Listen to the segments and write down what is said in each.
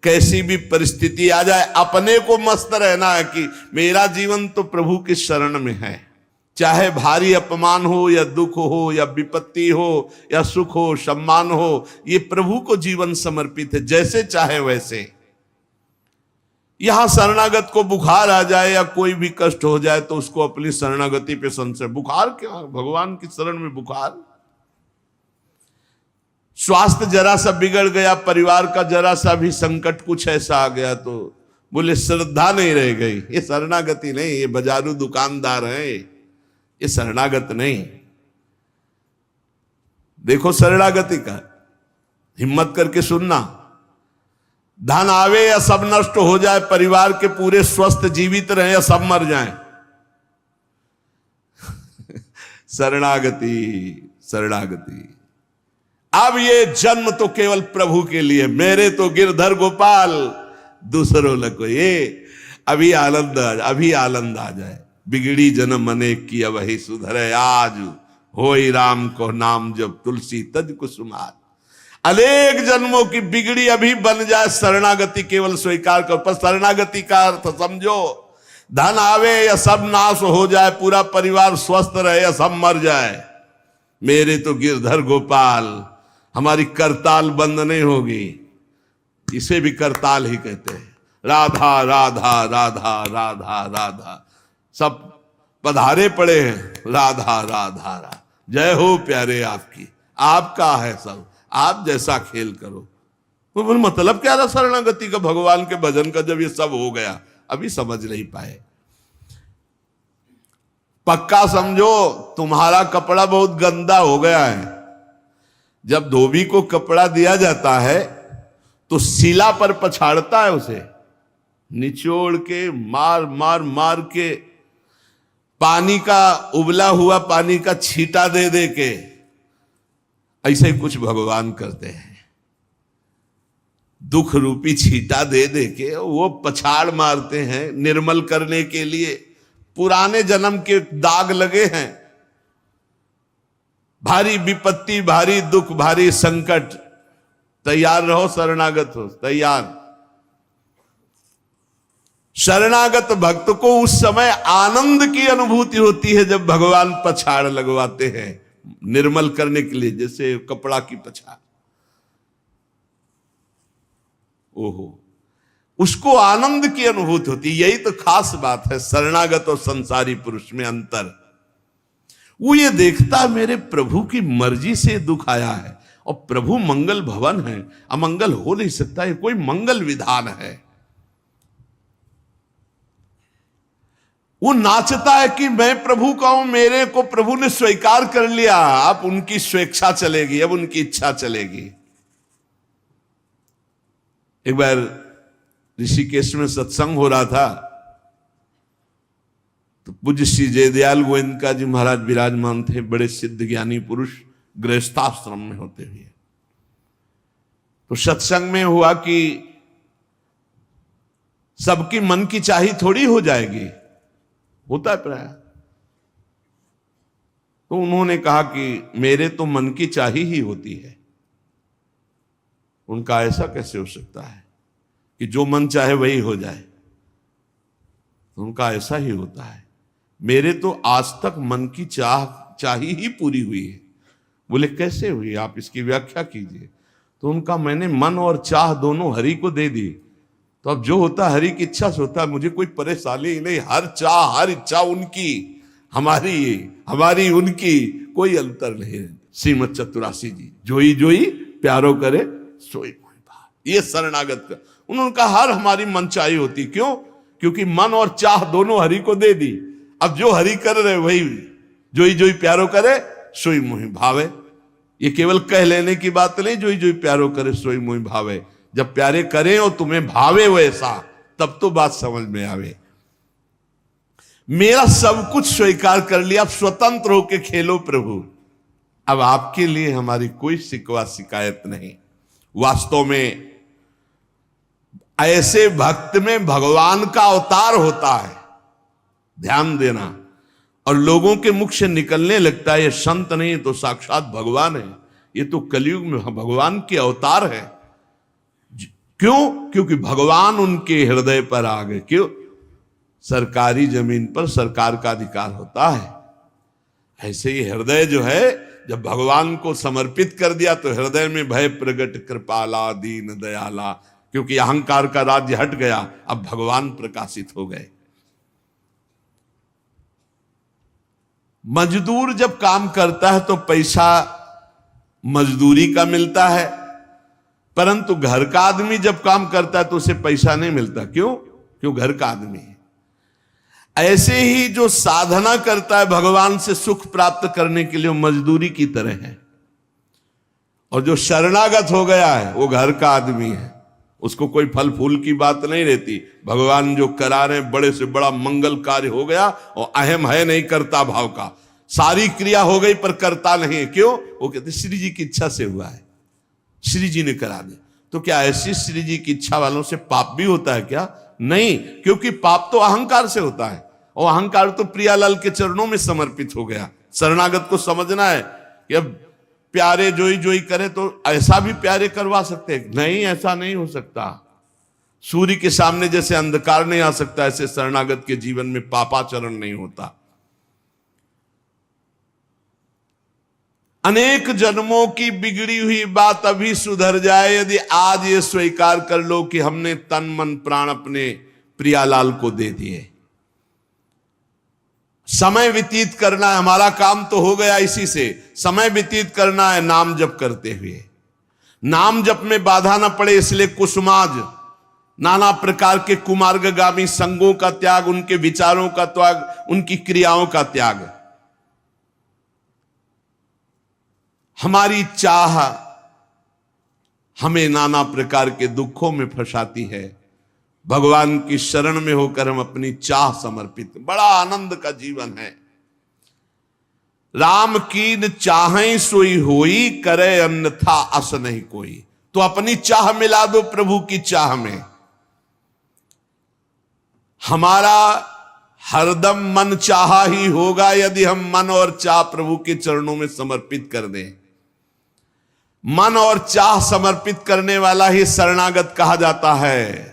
कैसी भी परिस्थिति आ जाए अपने को मस्त रहना है कि मेरा जीवन तो प्रभु के शरण में है। चाहे भारी अपमान हो या दुख हो या विपत्ति हो या सुख हो सम्मान हो, ये प्रभु को जीवन समर्पित है, जैसे चाहे वैसे। यहां शरणागत को बुखार आ जाए या कोई भी कष्ट हो जाए तो उसको अपनी शरणागति पे संशय। बुखार क्या, भगवान की शरण में बुखार। स्वास्थ्य जरा सा बिगड़ गया, परिवार का जरा सा भी संकट कुछ ऐसा आ गया तो बोले श्रद्धा नहीं रह गई। ये शरणागति नहीं, ये बाजारू दुकानदार है, ये शरणागत नहीं। देखो शरणागति का हिम्मत करके सुनना। धन आवे या सब नष्ट हो जाए, परिवार के पूरे स्वस्थ जीवित रहे या सब मर जाएं, शरणागति शरणागति। अब ये जन्म तो केवल प्रभु के लिए, मेरे तो गिरधर गोपाल दूसरों लगो। ये अभी आनंद आ जाए। बिगड़ी जन्म अनेक की वही सुधरे, आज होई राम को नाम जब तुलसी तज कुसुमार। अनेक जन्मों की बिगड़ी अभी बन जाए, शरणागति केवल स्वीकार कर। पर शरणागति का अर्थ समझो, धन आवे या सब नाश हो जाए, पूरा परिवार स्वस्थ रहे या सब मर जाए, मेरे तो गिरधर गोपाल, हमारी करताल बंद नहीं होगी। इसे भी करताल ही कहते हैं। राधा राधा राधा राधा राधा, सब पधारे पड़े हैं। राधा राधा राधा, जय हो प्यारे आपकी, आपका है सब, आप जैसा खेल करो। तो मतलब क्या था शरणागति का, भगवान के भजन का, जब ये सब हो गया अभी समझ नहीं पाए। पक्का समझो तुम्हारा कपड़ा बहुत गंदा हो गया है। जब धोबी को कपड़ा दिया जाता है तो शिला पर पछाड़ता है, उसे निचोड़ के मार मार मार के, पानी का उबला हुआ पानी का छींटा दे दे के, ऐसे ही कुछ भगवान करते हैं। दुख रूपी छींटा दे दे के वो पछाड़ मारते हैं निर्मल करने के लिए। पुराने जन्म के दाग लगे हैं, भारी विपत्ति, भारी दुख, भारी संकट, तैयार रहो, शरणागत हो, तैयार। शरणागत भक्त को उस समय आनंद की अनुभूति होती है जब भगवान पछाड़ लगवाते हैं निर्मल करने के लिए, जैसे कपड़ा की पछाड़। ओहो, उसको आनंद की अनुभूति होती। यही तो खास बात है शरणागत और संसारी पुरुष में अंतर। वो ये देखता मेरे प्रभु की मर्जी से दुख आया है, और प्रभु मंगल भवन है, अमंगल हो नहीं सकता, ये कोई मंगल विधान है। वो नाचता है कि मैं प्रभु का हूं, मेरे को प्रभु ने स्वीकार कर लिया, अब उनकी स्वेच्छा चलेगी, अब उनकी इच्छा चलेगी। एक बार ऋषिकेश में सत्संग हो रहा था तो पूज्य श्री जयदयाल गोविंद जी महाराज विराजमान थे, बड़े सिद्ध ज्ञानी पुरुष, गृहस्थाश्रम में होते हुए। तो सत्संग में हुआ कि सबकी मन की चाही थोड़ी हो जाएगी, होता है प्राय। तो उन्होंने कहा कि मेरे तो मन की चाही ही होती है। उनका ऐसा कैसे हो सकता है कि जो मन चाहे वही हो जाए? उनका ऐसा ही होता है। मेरे तो आज तक मन की चाही ही पूरी हुई है। बोले कैसे हुई, आप इसकी व्याख्या कीजिए। तो उनका मैंने मन और चाह दोनों हरि को दे दी, तो अब जो होता हरि की इच्छा से होता है, मुझे कोई परेशानी ही नहीं। हर चाह हर इच्छा उनकी, हमारी उनकी, कोई अंतर नहीं। श्रीमद चतुरासी जी, जोई जोई प्यारो करे सोई मोहि भाव। ये शरणागत का उन्होंने कहा हर हमारी मन चाही होती। क्यों? क्योंकि मन और चाह दोनों हरि को दे दी। अब जो हरि कर रहे वही जोई जोई प्यारो करे सोई मोहि भावे। ये केवल कह लेने की बात नहीं, जोई जोई प्यारो करे सोई मोहि भावे। जब प्यारे करें और तुम्हें भावे वैसा, तब तो बात समझ में आवे। मेरा सब कुछ स्वीकार कर लिया, अब स्वतंत्र होके खेलो प्रभु। अब आपके लिए हमारी कोई शिकवा शिकायत नहीं। वास्तव में ऐसे भक्त में भगवान का अवतार होता है, ध्यान देना। और लोगों के मुख से निकलने लगता है ये संत नहीं तो साक्षात भगवान है, ये तो कलयुग में भगवान के अवतार है। क्यों? क्योंकि भगवान उनके हृदय पर आ गए। क्यों? सरकारी जमीन पर सरकार का अधिकार होता है। ऐसे ही हृदय जो है, जब भगवान को समर्पित कर दिया तो हृदय में भय प्रगट कृपाला दीन दयाला, क्योंकि अहंकार का राज्य हट गया, अब भगवान प्रकाशित हो गए। मजदूर जब काम करता है तो पैसा मजदूरी का मिलता है, परंतु घर का आदमी जब काम करता है तो उसे पैसा नहीं मिलता। क्यों? क्यों? घर का आदमी है। ऐसे ही जो साधना करता है भगवान से सुख प्राप्त करने के लिए, वो मजदूरी की तरह है। और जो शरणागत हो गया है वो घर का आदमी है, उसको कोई फल फूल की बात नहीं रहती। भगवान जो करा रहे बड़े से बड़ा मंगल कार्य हो गया, और अहम है नहीं करता भाव का, सारी क्रिया हो गई पर करता नहीं है। क्यों? वो कहते श्री जी की इच्छा से हुआ है, श्री जी ने करा दे। तो क्या ऐसी श्री जी की इच्छा वालों से पाप भी होता है क्या? नहीं, क्योंकि पाप तो अहंकार से होता है, और अहंकार तो प्रियालाल के चरणों में समर्पित हो गया। शरणागत को समझना है कि अब प्यारे जोई जोई करे तो ऐसा भी प्यारे करवा सकते हैं? नहीं, ऐसा नहीं हो सकता। सूर्य के सामने जैसे अंधकार नहीं आ सकता, ऐसे शरणागत के जीवन में पापाचरण नहीं होता। अनेक जन्मों की बिगड़ी हुई बात अभी सुधर जाए यदि आज ये स्वीकार कर लो कि हमने तन मन प्राण अपने प्रियालाल को दे दिए। समय व्यतीत करना है, हमारा काम तो हो गया इसी से। समय व्यतीत करना है नाम जप करते हुए। नाम जप में बाधा ना पड़े इसलिए कुसुमाज, नाना प्रकार के कुमार्गगामी संगों का त्याग, उनके विचारों का त्याग, उनकी क्रियाओं का त्याग। हमारी चाह हमें नाना प्रकार के दुखों में फंसाती है। भगवान की शरण में होकर हम अपनी चाह समर्पित, बड़ा आनंद का जीवन है। राम कीन चाहें सोई होई, करे अन्यथा अस नहीं कोई। तो अपनी चाह मिला दो प्रभु की चाह में। हमारा हरदम मन चाहा ही होगा यदि हम मन और चाह प्रभु के चरणों में समर्पित कर दें। मन और चाह समर्पित करने वाला ही शरणागत कहा जाता है।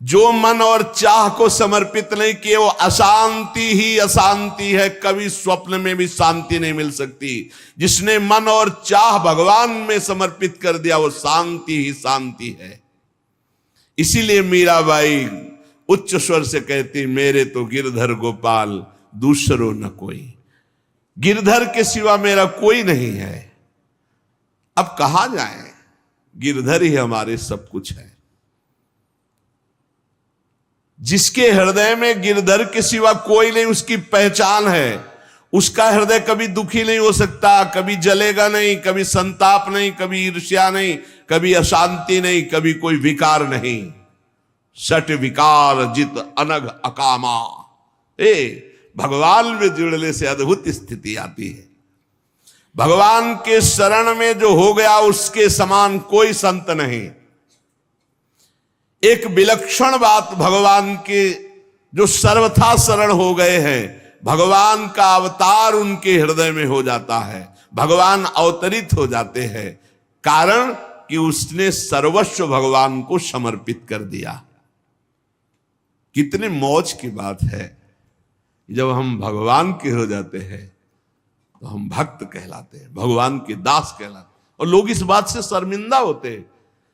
जो मन और चाह को समर्पित नहीं किए वो अशांति ही अशांति है, कभी स्वप्न में भी शांति नहीं मिल सकती। जिसने मन और चाह भगवान में समर्पित कर दिया वो शांति ही शांति है। इसीलिए मीराबाई उच्च स्वर से कहती, मेरे तो गिरधर गोपाल दूसरो न कोई। गिरधर के सिवा मेरा कोई नहीं है। अब कहा जाए, गिरधर ही हमारे सब कुछ है। जिसके हृदय में गिरधर के सिवा कोई नहीं, उसकी पहचान है। उसका हृदय कभी दुखी नहीं हो सकता, कभी जलेगा नहीं, कभी संताप नहीं, कभी ईर्ष्या नहीं, कभी अशांति नहीं, कभी कोई विकार नहीं। सट विकार जित अनग अकामा। भगवान में जुड़ने से अद्भुत स्थिति आती है। भगवान के शरण में जो हो गया उसके समान कोई संत नहीं। एक विलक्षण बात, भगवान के जो सर्वथा शरण हो गए हैं, भगवान का अवतार उनके हृदय में हो जाता है। भगवान अवतरित हो जाते हैं, कारण कि उसने सर्वस्व भगवान को समर्पित कर दिया। कितने मौज की बात है, जब हम भगवान के हो जाते हैं तो हम भक्त कहलाते हैं, भगवान के दास कहलाते हैं। और लोग इस बात से शर्मिंदा होते हैं।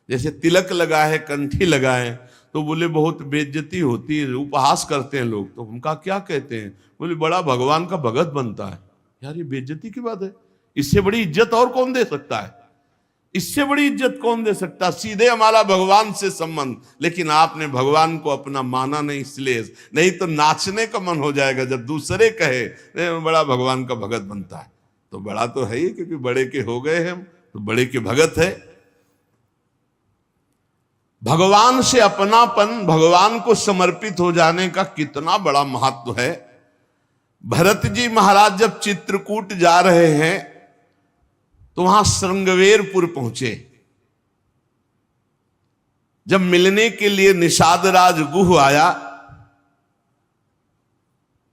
जैसे तिलक लगाए, कंठी लगाए तो बोले बहुत बेइज्जती होती है, उपहास करते हैं लोग। तो उनका क्या कहते हैं? बोले बड़ा भगवान का भगत बनता है। यार ये बेइज्जती की बात है। इससे बड़ी इज्जत और कौन दे सकता है? इससे बड़ी इज्जत कौन दे सकता? सीधे हमारा भगवान से संबंध। लेकिन आपने भगवान को अपना माना नहीं, इसलिए नहीं तो नाचने का मन हो जाएगा जब दूसरे कहे बड़ा भगवान का भगत बनता है। तो बड़ा तो है ही, क्योंकि बड़े के हो गए हम तो बड़े के भगत है। भगवान से अपनापन, भगवान को समर्पित हो जाने का कितना बड़ा महत्व है। भरत जी महाराज जब चित्रकूट जा रहे हैं तो वहां श्रृंगवेरपुर पहुंचे। जब मिलने के लिए निषाद राज गुह आया,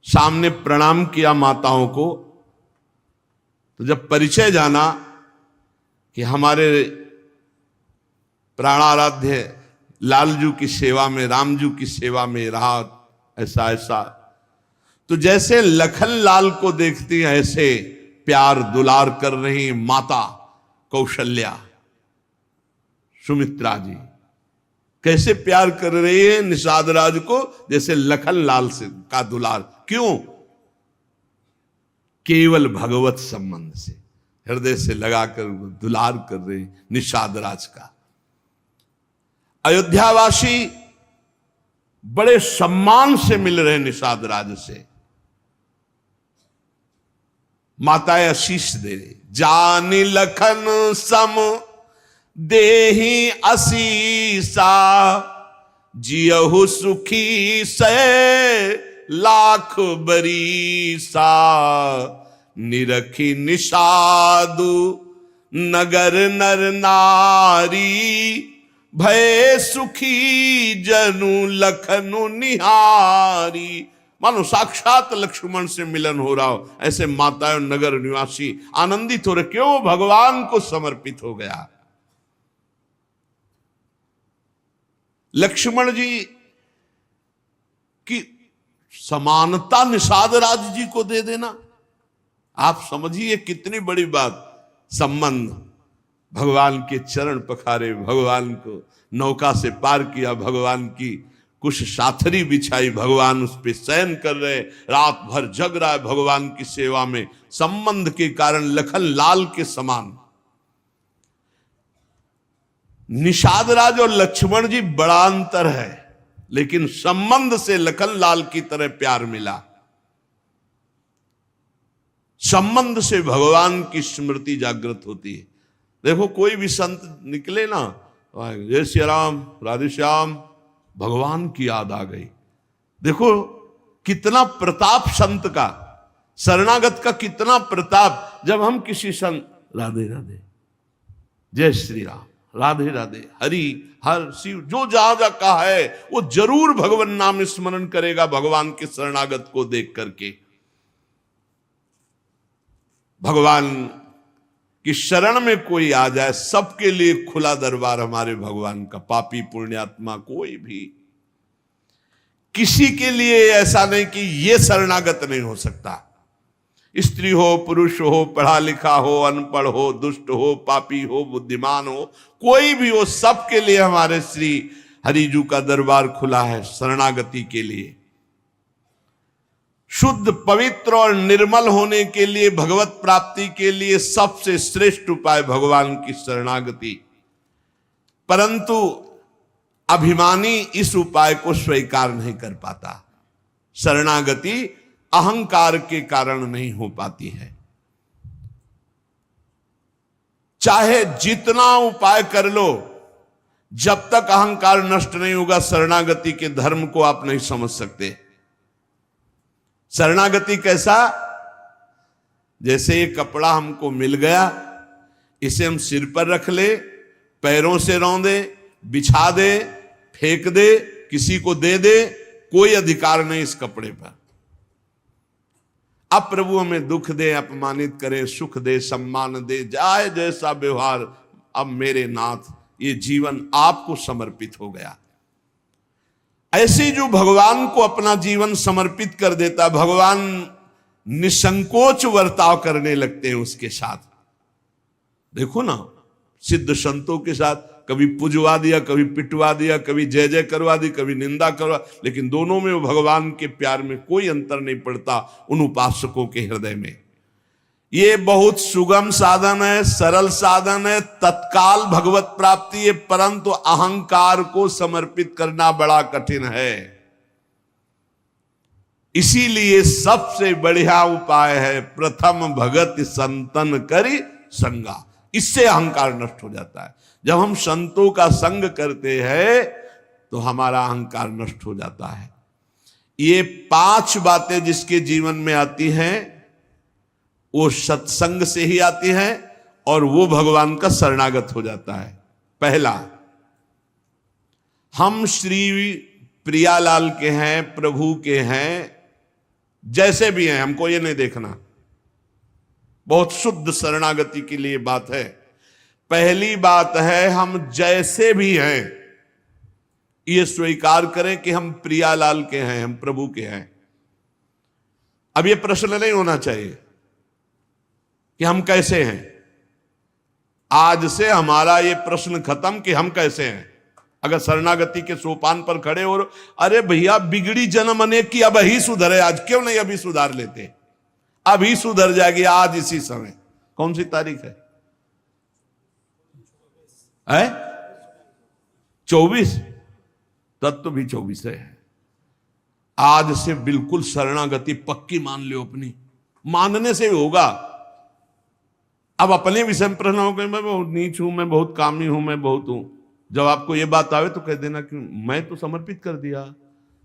सामने प्रणाम किया माताओं को। तो जब परिचय जाना कि हमारे प्राणाराध्य लालजू की सेवा में, रामजू की सेवा में रहा, ऐसा ऐसा। तो जैसे लखन लाल को देखती हैं ऐसे प्यार दुलार कर रही माता कौशल्या, सुमित्रा जी कैसे प्यार कर रही है निषाद राज को, जैसे लखन लाल से का दुलार। क्यों? केवल भगवत संबंध से, हृदय से लगाकर दुलार कर रही निषाद राज का। अयोध्यावासी बड़े सम्मान से मिल रहे निषाद राज से, माताएं आशीष दे रही, जानी लखन सम देही असीसा, जियहु सुखी से लाख बरीसा, निरखी निषादु नगर नर नारी, भय सुखी जनु लखनु निहारी। मानो साक्षात लक्ष्मण से मिलन हो रहा हो, ऐसे माताएं नगर निवासी आनंदित हो रहे। क्यों? भगवान को समर्पित हो गया। लक्ष्मण जी की समानता निषाद राज जी को दे देना, आप समझिए कितनी बड़ी बात। संबंध, भगवान के चरण पखारे, भगवान को नौका से पार किया, भगवान की कुछ साथरी बिछाई, भगवान उस पे शयन कर रहे, रात भर जग रहा है भगवान की सेवा में। संबंध के कारण लखन लाल के समान। निषाद राज और लक्ष्मण जी बड़ा अंतर है, लेकिन संबंध से लखन लाल की तरह प्यार मिला। संबंध से भगवान की स्मृति जागृत होती है। देखो कोई भी संत निकले ना, जय श्री राम, राधे श्याम, भगवान की याद आ गई। देखो कितना प्रताप संत का, शरणागत का कितना प्रताप। जब हम किसी संत, राधे राधे, जय श्री राम, राधे राधे, हरि हर शिव, जो जहां जहां कहा है वो जरूर भगवान नाम स्मरण करेगा भगवान के शरणागत को देख करके। भगवान कि शरण में कोई आ जाए, सबके लिए खुला दरबार हमारे भगवान का। पापी पुण्यात्मा कोई भी, किसी के लिए ऐसा नहीं कि ये शरणागत नहीं हो सकता। स्त्री हो, पुरुष हो, पढ़ा लिखा हो, अनपढ़ हो, दुष्ट हो, पापी हो, बुद्धिमान हो, कोई भी हो, सबके लिए हमारे श्री हरिजू का दरबार खुला है शरणागति के लिए। शुद्ध, पवित्र और निर्मल होने के लिए, भगवत प्राप्ति के लिए सबसे श्रेष्ठ उपाय भगवान की शरणागति। परंतु अभिमानी इस उपाय को स्वीकार नहीं कर पाता। शरणागति अहंकार के कारण नहीं हो पाती है। चाहे जितना उपाय कर लो, जब तक अहंकार नष्ट नहीं होगा, शरणागति के धर्म को आप नहीं समझ सकते। शरणागति कैसा? जैसे ये कपड़ा हमको मिल गया, इसे हम सिर पर रख ले, पैरों से रौंदे, बिछा दे, फेंक दे, किसी को दे दे, कोई अधिकार नहीं इस कपड़े पर। अब प्रभु हमें दुख दे, अपमानित करे, सुख दे, सम्मान दे, जाए जैसा व्यवहार, अब मेरे नाथ ये जीवन आपको समर्पित हो गया। ऐसे जो भगवान को अपना जीवन समर्पित कर देता, भगवान निसंकोच वर्ताव करने लगते हैं उसके साथ। देखो ना, सिद्ध संतों के साथ कभी पुजवा दिया, कभी पिटवा दिया, कभी जय जय करवा दी, कभी निंदा करवा, लेकिन दोनों में वो भगवान के प्यार में कोई अंतर नहीं पड़ता उन उपासकों के हृदय में। ये बहुत सुगम साधन है, सरल साधन है, तत्काल भगवत प्राप्ति है, परंतु अहंकार को समर्पित करना बड़ा कठिन है। इसीलिए सबसे बढ़िया उपाय है प्रथम भगत संतन करी संगा। इससे अहंकार नष्ट हो जाता है। जब हम संतों का संग करते हैं तो हमारा अहंकार नष्ट हो जाता है। ये 5 बातें जिसके जीवन में आती हैं वो सत्संग से ही आती है और वो भगवान का शरणागत हो जाता है। पहला, हम श्री प्रियालाल के हैं, प्रभु के हैं, जैसे भी हैं, हमको ये नहीं देखना। बहुत शुद्ध शरणागति के लिए बात है। पहली बात है हम जैसे भी हैं ये स्वीकार करें कि हम प्रियालाल के हैं, हम प्रभु के हैं। अब ये प्रश्न नहीं होना चाहिए कि हम कैसे हैं। आज से हमारा ये प्रश्न खत्म कि हम कैसे हैं। अगर शरणागति के सोपान पर खड़े हो, अरे भैया बिगड़ी जन्म अनेक की, अब ही सुधरे, आज क्यों नहीं अभी सुधार लेते, अभी सुधर जाएगी आज इसी समय। कौन सी तारीख है? 24। तत्व भी 24 है। आज से बिल्कुल शरणागति पक्की मान लो अपनी, मानने से होगा। अब अपने विषय में प्रश्न हो गए, मैं बहुत नीच हूं, मैं बहुत कामी हूं, मैं बहुत हूं। जब आपको ये बात आवे तो कह देना कि मैं तो समर्पित कर दिया,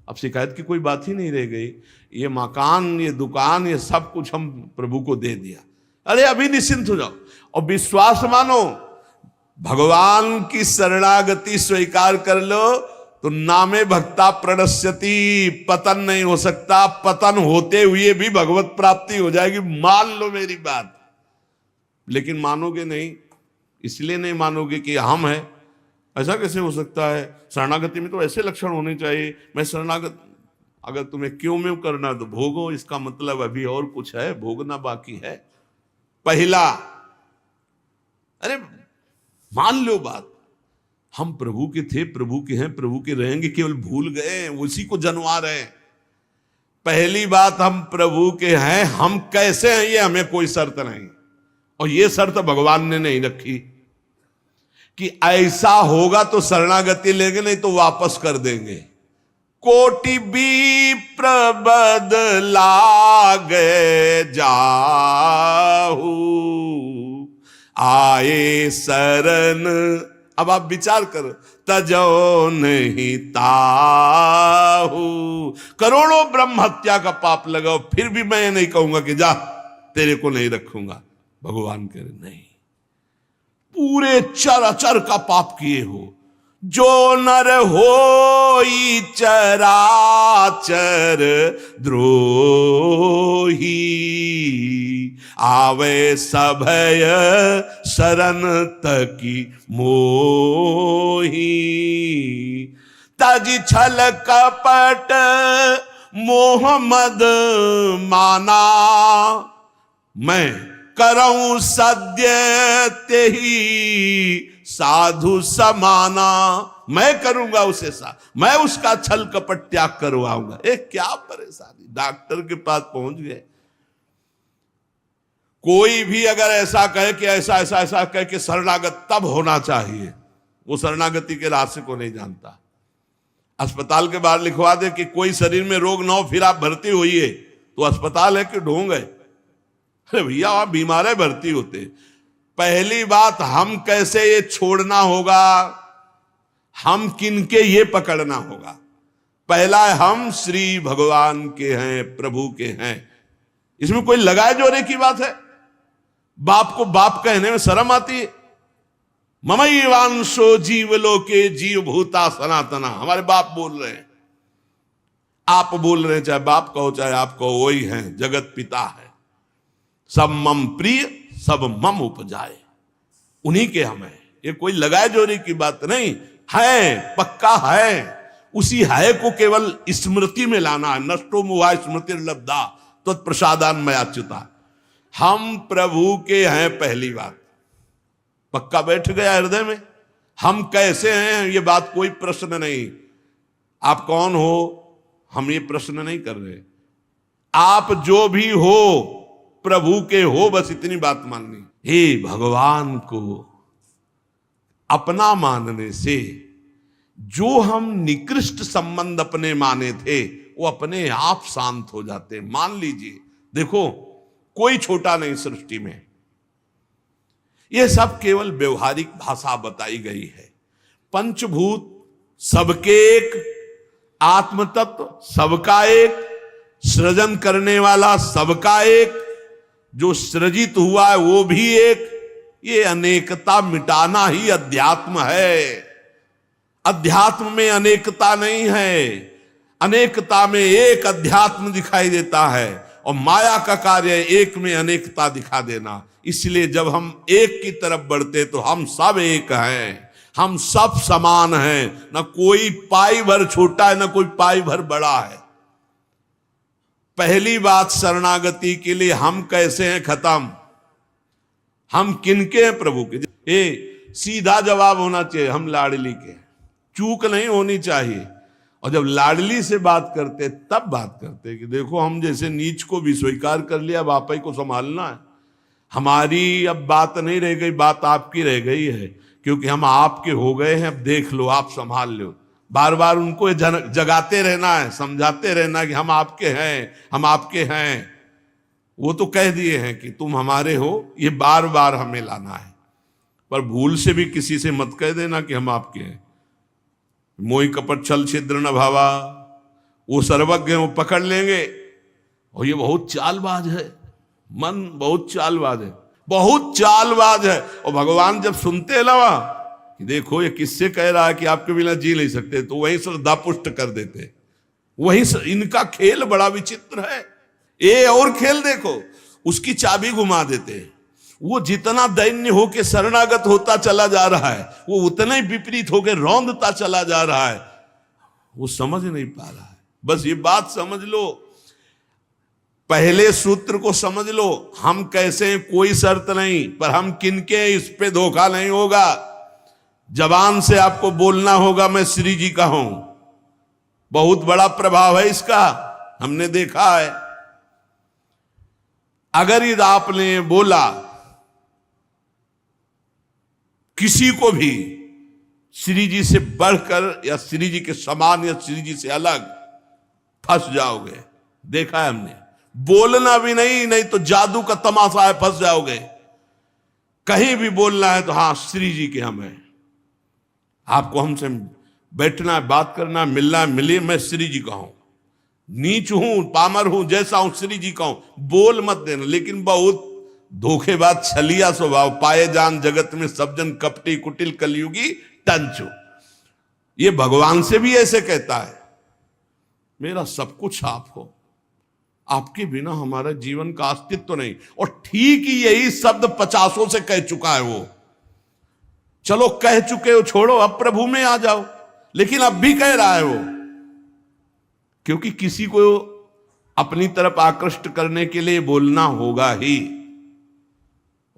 अब शिकायत की कोई बात ही नहीं रह गई। ये मकान, ये दुकान, ये सब कुछ हम प्रभु को दे दिया। अरे अभी निश्चिंत हो जाओ और विश्वास मानो, भगवान की शरणागति स्वीकार कर लो तो नामे भक्ता प्रणश्यति, पतन नहीं हो सकता। पतन होते हुए भी भगवत प्राप्ति हो जाएगी, मान लो मेरी बात। लेकिन मानोगे नहीं, इसलिए नहीं मानोगे कि हम हैं। ऐसा कैसे हो सकता है? शरणागति में तो ऐसे लक्षण होने चाहिए। मैं शरणागत, अगर तुम्हें क्यों में करना तो भोगो, इसका मतलब अभी और कुछ है, भोगना बाकी है। पहला, अरे मान लो बात, हम प्रभु के थे, प्रभु के हैं, प्रभु के रहेंगे, केवल भूल गए, उसी को जनवा रहे हैं। पहली बात, हम प्रभु के हैं, हम कैसे हैं ये हमें कोई शर्त नहीं, और ये शर्त भगवान ने नहीं रखी कि ऐसा होगा तो शरणागति लेंगे, नहीं तो वापस कर देंगे। कोटि भी प्रबदलागे जाहू, आए शरण। अब आप विचार करो, तजो नहीं ताहू। करोड़ों ब्रह्म हत्या का पाप लगाओ, फिर भी मैं नहीं कहूंगा कि जा तेरे को नहीं रखूंगा। भगवान कह रहे नहीं, पूरे चराचर का पाप किए हो, जो नर होई चराचर द्रोही, आवे सभय शरण तकी मोही। तज छल कपट मोहम्मद माना, मैं करऊं सद्य तेही साधु समाना। मैं करूंगा उसे मैं उसका छल कपट त्याग करवाऊंगा। क्या परेशानी, डॉक्टर के पास पहुंच गए। कोई भी अगर ऐसा कहे कि ऐसा ऐसा ऐसा कहे कि शरणागत तब होना चाहिए, वो शरणागति के रास्ते को नहीं जानता। अस्पताल के बाहर लिखवा दे कि कोई शरीर में रोग ना हो फिर आप भर्ती होइए, तो अस्पताल है कि ढोंग है? अरे भैया आप बीमार है, भर्ती होते। पहली बात, हम कैसे ये छोड़ना होगा, हम किनके ये पकड़ना होगा। पहला है, हम श्री भगवान के हैं, प्रभु के हैं। इसमें कोई लगाए जोरे की बात है? बाप को बाप कहने में शर्म आती है। ममैवांशो जीवलोके जीव भूता सनातना, हमारे बाप बोल रहे हैं, आप बोल रहे हैं, चाहे बाप कहो चाहे आप कहो, वही हैं, जगत पिता है। सब मम प्रिय, सब मम उपजाए, उन्हीं के हम हैं। ये कोई लगाए जोरी की बात नहीं है, पक्का है। उसी है को केवल स्मृति में लाना है। नष्टो मुआ स्मृति लब्धा तत्प्रसादान मयाच्युता। हम प्रभु के हैं, पहली बात पक्का बैठ गया हृदय में। हम कैसे हैं ये बात कोई प्रश्न नहीं। आप कौन हो हम ये प्रश्न नहीं कर रहे। आप जो भी हो प्रभु के हो, बस इतनी बात माननी। हे भगवान को अपना मानने से जो हम निकृष्ट संबंध अपने माने थे वो अपने आप शांत हो जाते। मान लीजिए, देखो कोई छोटा नहीं सृष्टि में, यह सब केवल व्यवहारिक भाषा बताई गई है। पंचभूत सबके एक, आत्म तत्व सबका एक, सृजन करने वाला सबका एक, जो सृजित हुआ है वो भी एक। ये अनेकता मिटाना ही अध्यात्म है। अध्यात्म में अनेकता नहीं है, अनेकता में एक अध्यात्म दिखाई देता है। और माया का कार्य है एक में अनेकता दिखा देना। इसलिए जब हम एक की तरफ बढ़ते तो हम सब एक हैं, हम सब समान हैं, ना कोई पाई भर छोटा है ना कोई पाई भर बड़ा है। पहली बात शरणागति के लिए हम कैसे हैं खत्म, हम किनके हैं प्रभु के। ये सीधा जवाब होना चाहिए, हम लाडली के, चूक नहीं होनी चाहिए। और जब लाडली से बात करते तब बात करते कि देखो हम जैसे नीच को भी स्वीकार कर लिया, अब आप ही को संभालना है, हमारी अब बात नहीं रह गई, बात आपकी रह गई है, क्योंकि हम आपके हो गए हैं, अब देख लो आप संभाल लो। बार बार उनको जगाते रहना है, समझाते रहना कि हम आपके हैं, हम आपके हैं। वो तो कह दिए हैं कि तुम हमारे हो, ये बार बार हमें लाना है। पर भूल से भी किसी से मत कह देना कि हम आपके हैं। मोहि कपट छल छिद्र न भावा, वो सर्वज्ञ हैं, वो पकड़ लेंगे। और ये बहुत चालबाज है, मन बहुत चालबाज है, बहुत चालबाज है। और भगवान जब सुनते हैं ना कि देखो ये किससे कह रहा है कि आपके बिना जी नहीं सकते, तो वहीं श्रद्धा पुष्ट कर देते। वहीं इनका खेल बड़ा विचित्र है। ये और खेल देखो, उसकी चाबी घुमा देते। वो जितना दैन्य होके शरणागत होता चला जा रहा है, वो उतना ही विपरीत होके रौंदता चला जा रहा है। वो समझ नहीं पा रहा है। बस ये बात समझ लो, पहले सूत्र को समझ लो, हम कैसे हैं कोई शर्त नहीं, पर हम किनके हैं इस पे धोखा नहीं होगा। जबान से आपको बोलना होगा मैं श्री जी का हूं, बहुत बड़ा प्रभाव है इसका, हमने देखा है। अगर यदि आपने बोला किसी को भी श्री जी से बढ़कर या श्री जी के समान या श्री जी से अलग, फंस जाओगे। देखा है हमने, बोलना भी नहीं, नहीं तो जादू का तमाशा है, फंस जाओगे। कहीं भी बोलना है तो हाँ श्री जी के हम हैं, आपको हमसे बैठना है, बात करना है, मिलना है, मिलिए, मैं श्री जी का हूं, नीच हूं, पामर हूं, जैसा हूं श्री जी का हूं, बोल मत देना। लेकिन बहुत धोखेबाज छलिया स्वभाव, पाए जान जगत में सब जन कपटी कुटिल कलयुगी टंचू। ये भगवान से भी ऐसे कहता है, मेरा सब कुछ आप हो, आपके बिना हमारा जीवन का अस्तित्व तो नहीं। और ठीक ही यही शब्द 50 से कह चुका है वो। चलो कह चुके हो, छोड़ो, अब प्रभु में आ जाओ। लेकिन अब भी कह रहा है वो, क्योंकि किसी को अपनी तरफ आकृष्ट करने के लिए बोलना होगा ही।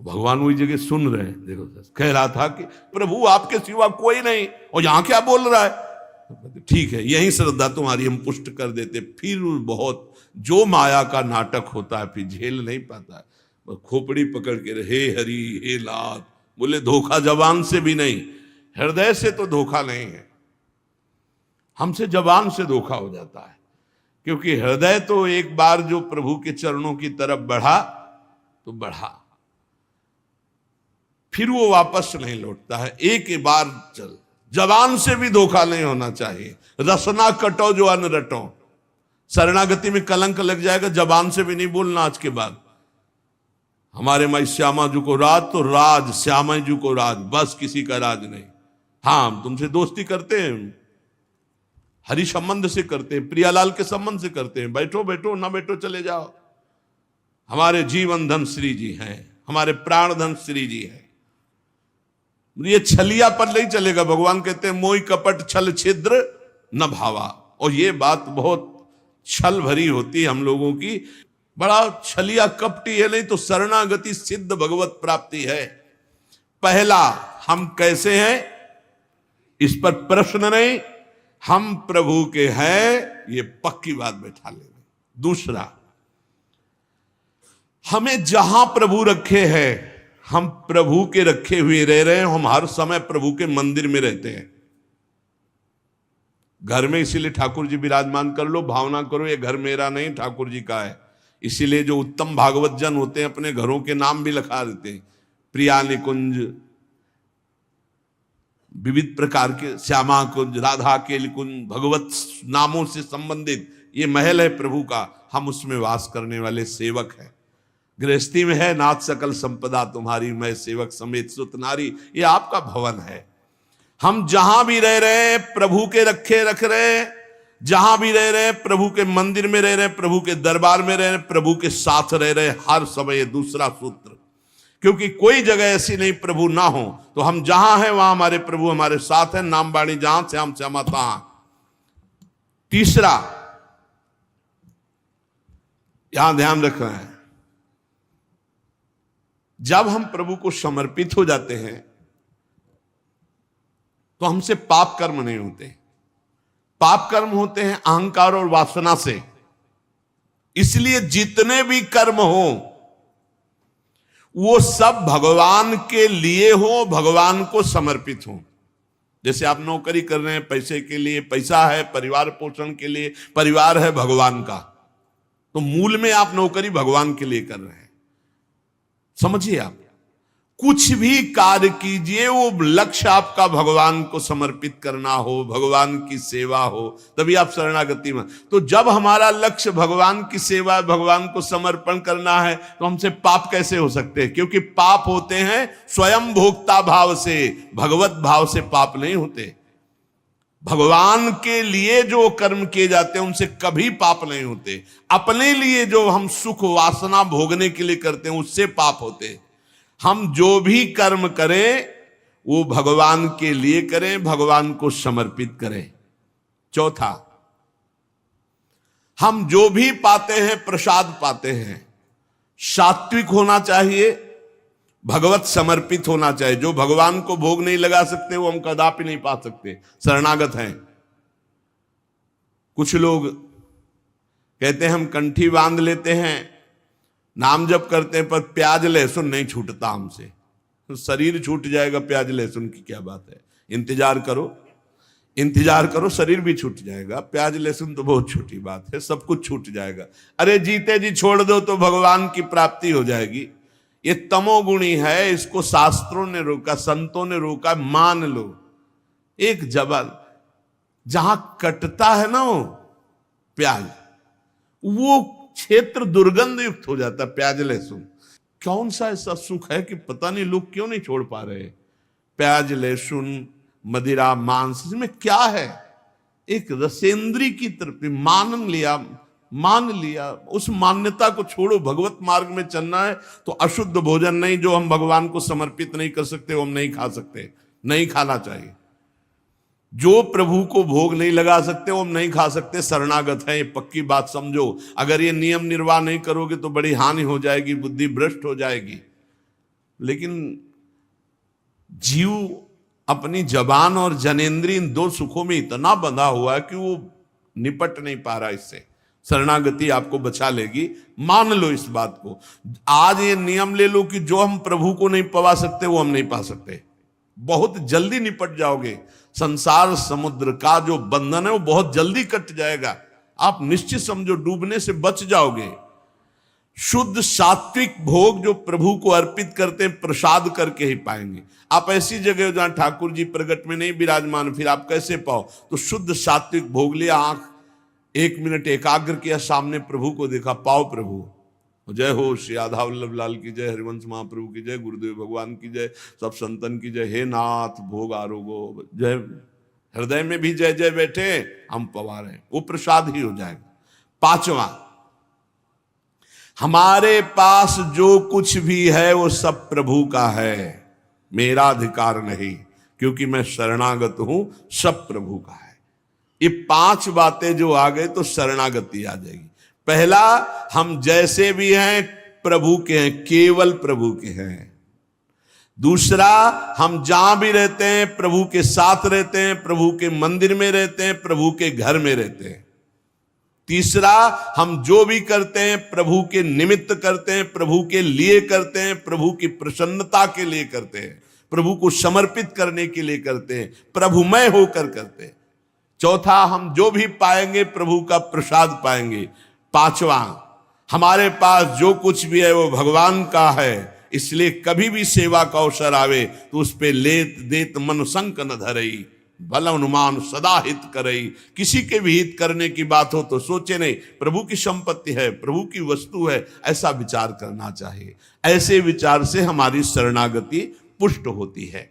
भगवान वही जगह सुन रहे हैं। देखो कह रहा था कि प्रभु आपके सिवा कोई नहीं, और यहां क्या बोल रहा है। ठीक है, यही श्रद्धा तुम्हारी हम पुष्ट कर देते। फिर बहुत जो माया का नाटक होता है, फिर झेल नहीं पाता है, खोपड़ी पकड़ के हे हरि हे लात। बोले धोखा जबान से भी नहीं, हृदय से तो धोखा नहीं है, हमसे जबान से धोखा हो जाता है। क्योंकि हृदय तो एक बार जो प्रभु के चरणों की तरफ बढ़ा तो बढ़ा, फिर वो वापस नहीं लौटता है। एक बार चल, जबान से भी धोखा नहीं होना चाहिए। रसना कटो जो अन्न रटो, शरणागति में कलंक लग जाएगा। जबान से भी नहीं बोलना आज के बाद, हमारे माई श्यामा जी को राज तो राज, श्यामा जी को राज, बस किसी का राज नहीं। हाँ हम तुमसे दोस्ती करते हैं, हरि संबंध से करते हैं, प्रियालाल के संबंध से करते हैं, बैठो बैठो, ना बैठो चले जाओ। हमारे जीवन धन श्री जी हैं, हमारे प्राण धन श्री जी हैं। ये छलिया पर नहीं चलेगा। भगवान कहते हैं मोहि कपट छल छिद्र न भावा। और ये बात बहुत छल भरी होती है हम लोगों की, बड़ा छलिया कपटी है। नहीं तो शरणागति सिद्ध भगवत प्राप्ति है। पहला, हम कैसे हैं इस पर प्रश्न नहीं, हम प्रभु के हैं, ये पक्की बात बैठा लेंगे। दूसरा, हमें जहां प्रभु रखे हैं, हम प्रभु के रखे हुए रह रहे हैं। हम हर समय प्रभु के मंदिर में रहते हैं, घर में। इसीलिए ठाकुर जी विराजमान कर लो, भावना करो ये घर मेरा नहीं ठाकुर जी का है। इसीलिए जो उत्तम भागवत जन होते हैं अपने घरों के नाम भी लिखा देते हैं, प्रिया निकुंज, विविध प्रकार के श्यामा कुंज, राधा के कुंज, भगवत नामों से संबंधित ये महल है प्रभु का। हम उसमें वास करने वाले सेवक हैं। गृहस्थी में है नाथ सकल संपदा तुम्हारी, मैं सेवक समेत सुत नारी, ये आपका भवन है। हम जहां भी रह रहे हैं प्रभु के रखे रख रहे हैं। जहां भी रह रहे, प्रभु के मंदिर में रह रहे, प्रभु के दरबार में रह रहे, प्रभु के साथ रह रहे हर समय। दूसरा सूत्र, क्योंकि कोई जगह ऐसी नहीं प्रभु ना हो, तो हम जहां हैं वहां हमारे प्रभु हमारे साथ हैं। नाम बाणी जहां से हम तहां। तीसरा यहां ध्यान रखना है, जब हम प्रभु को समर्पित हो जाते हैं तो हमसे पाप कर्म नहीं होते। पाप कर्म होते हैं अहंकार और वासना से। इसलिए जितने भी कर्म हो वो सब भगवान के लिए हो, भगवान को समर्पित हो। जैसे आप नौकरी कर रहे हैं पैसे के लिए, पैसा है परिवार पोषण के लिए, परिवार है भगवान का, तो मूल में आप नौकरी भगवान के लिए कर रहे हैं। समझिए, आप कुछ भी कार्य कीजिए वो लक्ष्य आपका भगवान को समर्पित करना हो, भगवान की सेवा हो, तभी आप शरणागति में। तो जब हमारा लक्ष्य भगवान की सेवा, भगवान को समर्पण करना है, तो हमसे पाप कैसे हो सकते हैं? क्योंकि पाप होते हैं स्वयं भोक्ता भाव से, भगवत भाव से पाप नहीं होते। भगवान के लिए जो कर्म किए जाते हैं उनसे कभी पाप नहीं होते। अपने लिए जो हम सुख वासना भोगने के लिए करते हैं उससे पाप होते। हम जो भी कर्म करें वो भगवान के लिए करें, भगवान को समर्पित करें। चौथा, हम जो भी पाते हैं प्रसाद पाते हैं, सात्विक होना चाहिए, भगवत समर्पित होना चाहिए। जो भगवान को भोग नहीं लगा सकते वो हम कदापि नहीं पा सकते, शरणागत हैं। कुछ लोग कहते हैं हम कंठी बांध लेते हैं, नाम जप करते हैं, पर प्याज लहसुन नहीं छूटता हमसे। तो शरीर छूट जाएगा, प्याज लहसुन की क्या बात है? इंतजार करो, इंतजार करो, शरीर भी छूट जाएगा। प्याज लहसुन तो बहुत छोटी बात है, सब कुछ छूट जाएगा। अरे जीते जी छोड़ दो तो भगवान की प्राप्ति हो जाएगी। ये तमोगुणी है, इसको शास्त्रों ने रोका, संतों ने रोका। मान लो एक जबल जहां कटता है ना वो प्याज, वो क्षेत्र दुर्गंध युक्त हो जाता है। प्याज लहसुन कौन सा ऐसा सुख है कि पता नहीं लोग क्यों नहीं छोड़ पा रहे? प्याज लहसुन, मदिरा, मांस, इसमें क्या है? एक रसेंद्री की तरफ मान लिया। उस मान्यता को छोड़ो। भगवत मार्ग में चलना है तो अशुद्ध भोजन नहीं, जो हम भगवान को समर्पित नहीं कर सकते वो हम नहीं खा सकते, नहीं खाना चाहिए। जो प्रभु को भोग नहीं लगा सकते वो हम नहीं खा सकते, शरणागत है। ये पक्की बात समझो। अगर ये नियम निर्वाह नहीं करोगे तो बड़ी हानि हो जाएगी, बुद्धि भ्रष्ट हो जाएगी। लेकिन जीव अपनी जबान और जनेंद्रिय इन दो सुखों में इतना बंधा हुआ है कि वो निपट नहीं पा रहा इससे। शरणागति आपको बचा लेगी, मान लो इस बात को। आज ये नियम ले लो कि जो हम प्रभु को नहीं पवा सकते वो हम नहीं पा सकते। बहुत जल्दी निपट जाओगे। संसार समुद्र का जो बंधन है वो बहुत जल्दी कट जाएगा। आप निश्चित समझो, डूबने से बच जाओगे। शुद्ध सात्विक भोग जो प्रभु को अर्पित करते हैं प्रसाद करके ही पाएंगे। आप ऐसी जगह जहां ठाकुर जी प्रगट में नहीं विराजमान, फिर आप कैसे पाओ? तो शुद्ध सात्विक भोग लिया, आंख 1 मिनट एकाग्र किया, सामने प्रभु को देखा, पाओ प्रभु। जय हो श्री राधा वल्लभ लाल की जय, हरिवंश महाप्रभु की जय, गुरुदेव भगवान की जय, सब संतन की जय। हे नाथ भोग आरोगो जय। हृदय में भी जय जय बैठे, हम पवा रहे, वो प्रसाद ही हो जाएगा। पांचवा, हमारे पास जो कुछ भी है वो सब प्रभु का है, मेरा अधिकार नहीं, क्योंकि मैं शरणागत हूं, सब प्रभु का है। ये 5 बातें जो आ गए तो शरणागति आ जाएगी। पहला, हम जैसे भी हैं प्रभु के हैं, केवल प्रभु के हैं। दूसरा, हम जहां भी रहते हैं प्रभु के साथ रहते हैं, प्रभु के मंदिर में रहते हैं, प्रभु के घर में रहते हैं। तीसरा, हम जो भी करते हैं प्रभु के निमित्त करते हैं, प्रभु के लिए करते हैं, प्रभु की प्रसन्नता के लिए करते हैं, प्रभु को समर्पित करने के लिए करते हैं, प्रभुमय होकर करते हैं। चौथा, हम जो भी पाएंगे प्रभु का प्रसाद पाएंगे। पांचवा, हमारे पास जो कुछ भी है वो भगवान का है, इसलिए कभी भी सेवा का अवसर आवे तो उस पे लेत देत मन संक न धरई, भल अनुमान सदा हित करई। किसी के भी हित करने की बात हो तो सोचे नहीं, प्रभु की संपत्ति है, प्रभु की वस्तु है, ऐसा विचार करना चाहिए। ऐसे विचार से हमारी शरणागति पुष्ट होती है।